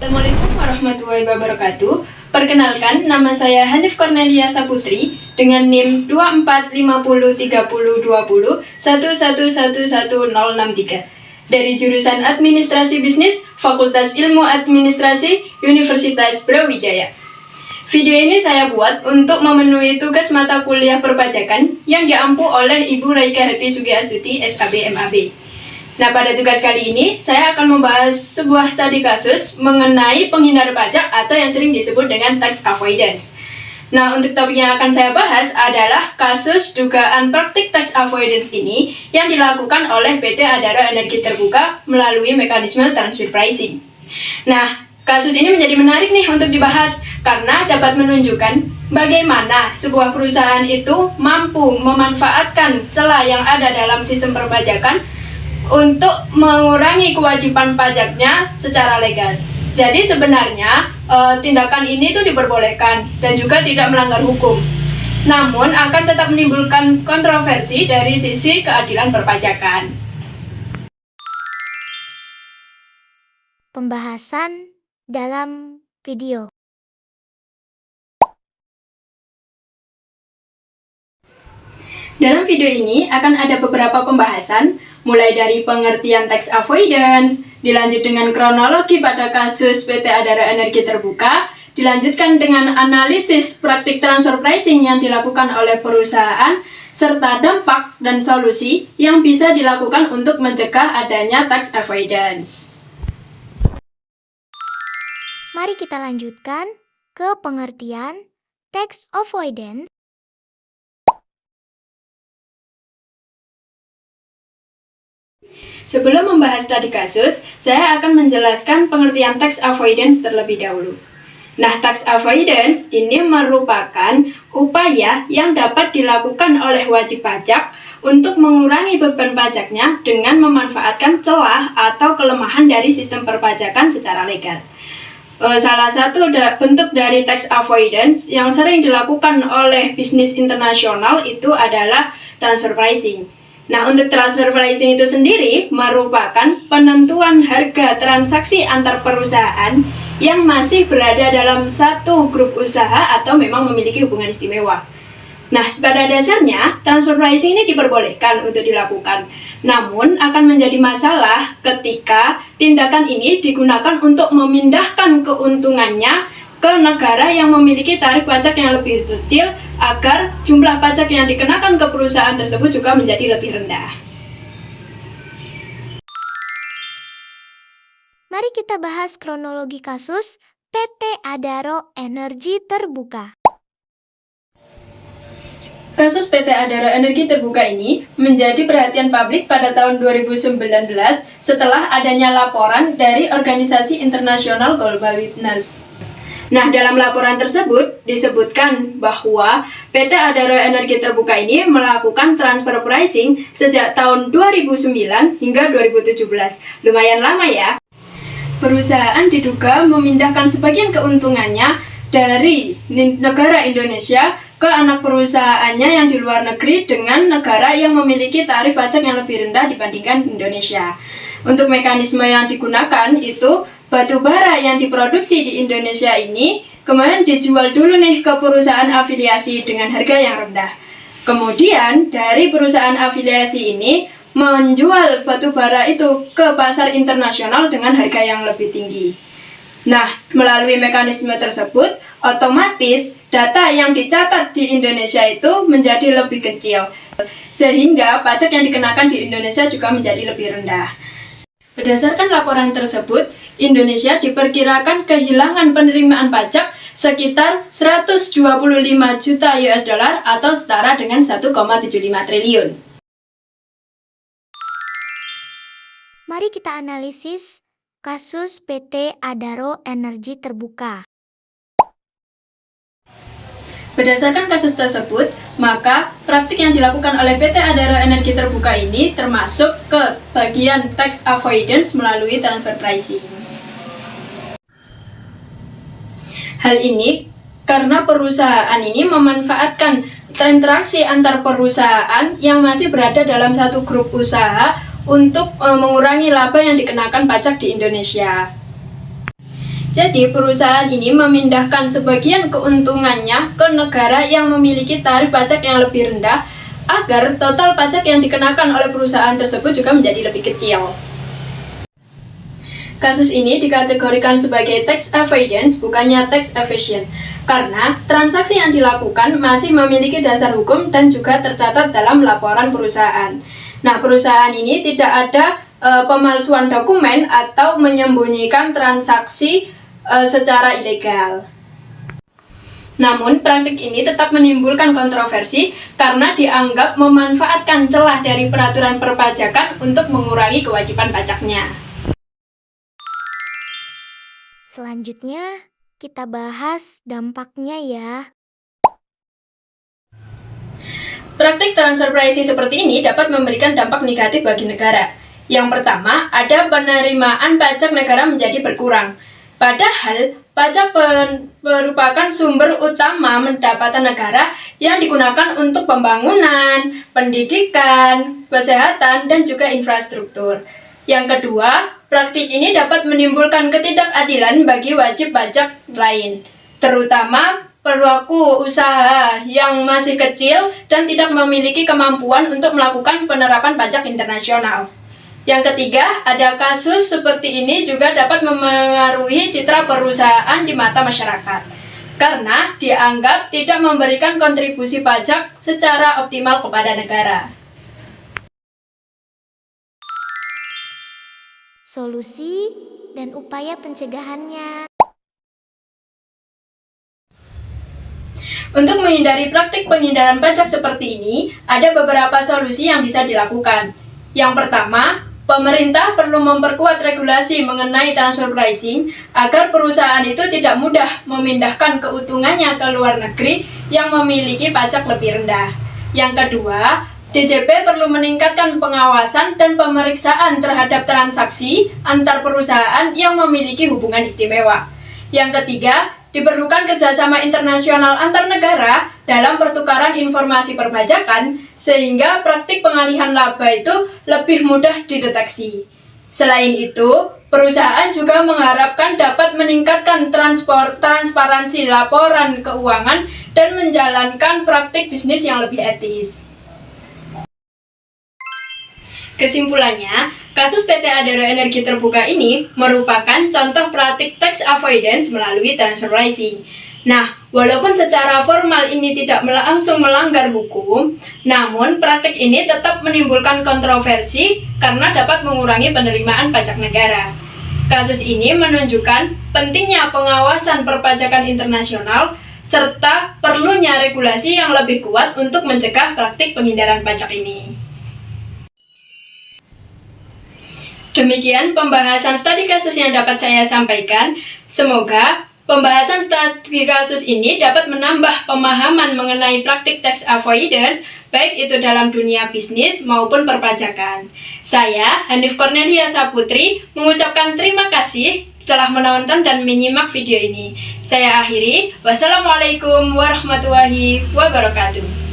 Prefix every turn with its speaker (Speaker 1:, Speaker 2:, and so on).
Speaker 1: Assalamualaikum warahmatullahi wabarakatuh. Perkenalkan, nama saya Hanif Cornelia Saputri dengan NIM 2450302011111063 dari jurusan Administrasi Bisnis Fakultas Ilmu Administrasi Universitas Brawijaya. Video ini saya buat untuk memenuhi tugas mata kuliah perpajakan yang diampu oleh Ibu Raika Happy Sugiastuti, SKB MAB. Nah, pada tugas kali ini, saya akan membahas sebuah studi kasus mengenai penghindar pajak atau yang sering disebut dengan tax avoidance. Nah, untuk topik yang akan saya bahas adalah kasus dugaan praktik tax avoidance ini yang dilakukan oleh PT Adara Energi Terbuka melalui mekanisme transfer pricing. Nah, kasus ini menjadi menarik nih untuk dibahas karena dapat menunjukkan bagaimana sebuah perusahaan itu mampu memanfaatkan celah yang ada dalam sistem perpajakan untuk mengurangi kewajiban pajaknya secara legal. Jadi sebenarnya tindakan ini itu diperbolehkan dan juga tidak melanggar hukum. Namun akan tetap menimbulkan kontroversi dari sisi keadilan perpajakan.
Speaker 2: Pembahasan dalam video.
Speaker 1: Dalam video ini akan ada beberapa pembahasan, mulai dari pengertian tax avoidance, dilanjut dengan kronologi pada kasus PT Adara Energi Terbuka, dilanjutkan dengan analisis praktik transfer pricing yang dilakukan oleh perusahaan, serta dampak dan solusi yang bisa dilakukan untuk mencegah adanya tax avoidance.
Speaker 2: Mari kita lanjutkan ke pengertian tax avoidance.
Speaker 1: Sebelum membahas studi kasus, saya akan menjelaskan pengertian tax avoidance terlebih dahulu. Nah, tax avoidance ini merupakan upaya yang dapat dilakukan oleh wajib pajak untuk mengurangi beban pajaknya dengan memanfaatkan celah atau kelemahan dari sistem perpajakan secara legal. Salah satu bentuk dari tax avoidance yang sering dilakukan oleh bisnis internasional itu adalah transfer pricing. Nah, untuk transfer pricing itu sendiri merupakan penentuan harga transaksi antar perusahaan yang masih berada dalam satu grup usaha atau memang memiliki hubungan istimewa. Nah, pada dasarnya, transfer pricing ini diperbolehkan untuk dilakukan. Namun, akan menjadi masalah ketika tindakan ini digunakan untuk memindahkan keuntungannya ke negara yang memiliki tarif pajak yang lebih kecil agar jumlah pajak yang dikenakan ke perusahaan tersebut juga menjadi lebih rendah.
Speaker 2: Mari kita bahas kronologi kasus PT Adaro Energi Terbuka.
Speaker 1: Kasus PT Adara Energi Terbuka ini menjadi perhatian publik pada tahun 2019 setelah adanya laporan dari organisasi internasional Global Witness. Nah, dalam laporan tersebut disebutkan bahwa PT Adara Energi Terbuka ini melakukan transfer pricing sejak tahun 2009 hingga 2017. Lumayan lama ya. Perusahaan diduga memindahkan sebagian keuntungannya dari negara Indonesia ke anak perusahaannya yang di luar negeri dengan negara yang memiliki tarif pajak yang lebih rendah dibandingkan Indonesia. Untuk mekanisme yang digunakan itu batu bara yang diproduksi di Indonesia ini kemudian dijual dulu nih ke perusahaan afiliasi dengan harga yang rendah. Kemudian dari perusahaan afiliasi ini menjual batu bara itu ke pasar internasional dengan harga yang lebih tinggi. Nah, melalui mekanisme tersebut, otomatis data yang dicatat di Indonesia itu menjadi lebih kecil, sehingga pajak yang dikenakan di Indonesia juga menjadi lebih rendah. Berdasarkan laporan tersebut, Indonesia diperkirakan kehilangan penerimaan pajak sekitar 125 juta US dollar atau setara dengan 1,75 triliun.
Speaker 2: Mari kita analisis kasus PT Adaro Energi Terbuka.
Speaker 1: Berdasarkan kasus tersebut, maka praktik yang dilakukan oleh PT Adara Energi Terbuka ini termasuk ke bagian tax avoidance melalui transfer pricing. Hal ini karena perusahaan ini memanfaatkan transaksi antar perusahaan yang masih berada dalam satu grup usaha untuk mengurangi laba yang dikenakan pajak di Indonesia. Jadi perusahaan ini memindahkan sebagian keuntungannya ke negara yang memiliki tarif pajak yang lebih rendah agar total pajak yang dikenakan oleh perusahaan tersebut juga menjadi lebih kecil. Kasus ini dikategorikan sebagai tax avoidance bukannya tax evasion karena transaksi yang dilakukan masih memiliki dasar hukum dan juga tercatat dalam laporan perusahaan. Nah, perusahaan ini tidak ada pemalsuan dokumen atau menyembunyikan transaksi secara ilegal. Namun, praktik ini tetap menimbulkan kontroversi karena dianggap memanfaatkan celah dari peraturan perpajakan untuk mengurangi kewajiban pajaknya.
Speaker 2: Selanjutnya, kita bahas dampaknya ya.
Speaker 1: Praktik transfer pricing seperti ini dapat memberikan dampak negatif bagi negara. Yang pertama, ada penerimaan pajak negara menjadi berkurang. Padahal, pajak merupakan sumber utama pendapatan negara yang digunakan untuk pembangunan, pendidikan, kesehatan, dan juga infrastruktur. Yang kedua, praktik ini dapat menimbulkan ketidakadilan bagi wajib pajak lain, terutama pelaku usaha yang masih kecil dan tidak memiliki kemampuan untuk melakukan penerapan pajak internasional. Yang ketiga, ada kasus seperti ini juga dapat memengaruhi citra perusahaan di mata masyarakat, karena dianggap tidak memberikan kontribusi pajak secara optimal kepada negara.
Speaker 2: Solusi dan upaya pencegahannya.
Speaker 1: Untuk menghindari praktik penghindaran pajak seperti ini, ada beberapa solusi yang bisa dilakukan. Yang pertama, pemerintah perlu memperkuat regulasi mengenai transfer pricing agar perusahaan itu tidak mudah memindahkan keuntungannya ke luar negeri yang memiliki pajak lebih rendah. Yang kedua, DJP perlu meningkatkan pengawasan dan pemeriksaan terhadap transaksi antar perusahaan yang memiliki hubungan istimewa. Yang ketiga, diperlukan kerjasama internasional antar negara dalam pertukaran informasi perpajakan sehingga praktik pengalihan laba itu lebih mudah dideteksi. Selain itu, perusahaan juga mengharapkan dapat meningkatkan transparansi laporan keuangan dan menjalankan praktik bisnis yang lebih etis. Kesimpulannya, kasus PT Adaro Energi Terbuka ini merupakan contoh praktik tax avoidance melalui transfer pricing. Nah, walaupun secara formal ini tidak langsung melanggar hukum, namun praktik ini tetap menimbulkan kontroversi karena dapat mengurangi penerimaan pajak negara. Kasus ini menunjukkan pentingnya pengawasan perpajakan internasional serta perlunya regulasi yang lebih kuat untuk mencegah praktik penghindaran pajak ini. Demikian pembahasan studi kasus yang dapat saya sampaikan. Semoga pembahasan studi kasus ini dapat menambah pemahaman mengenai praktik tax avoidance, baik itu dalam dunia bisnis maupun perpajakan. Saya, Hanif Cornelia Saputri, mengucapkan terima kasih telah menonton dan menyimak video ini. Saya akhiri. Wassalamualaikum warahmatullahi wabarakatuh.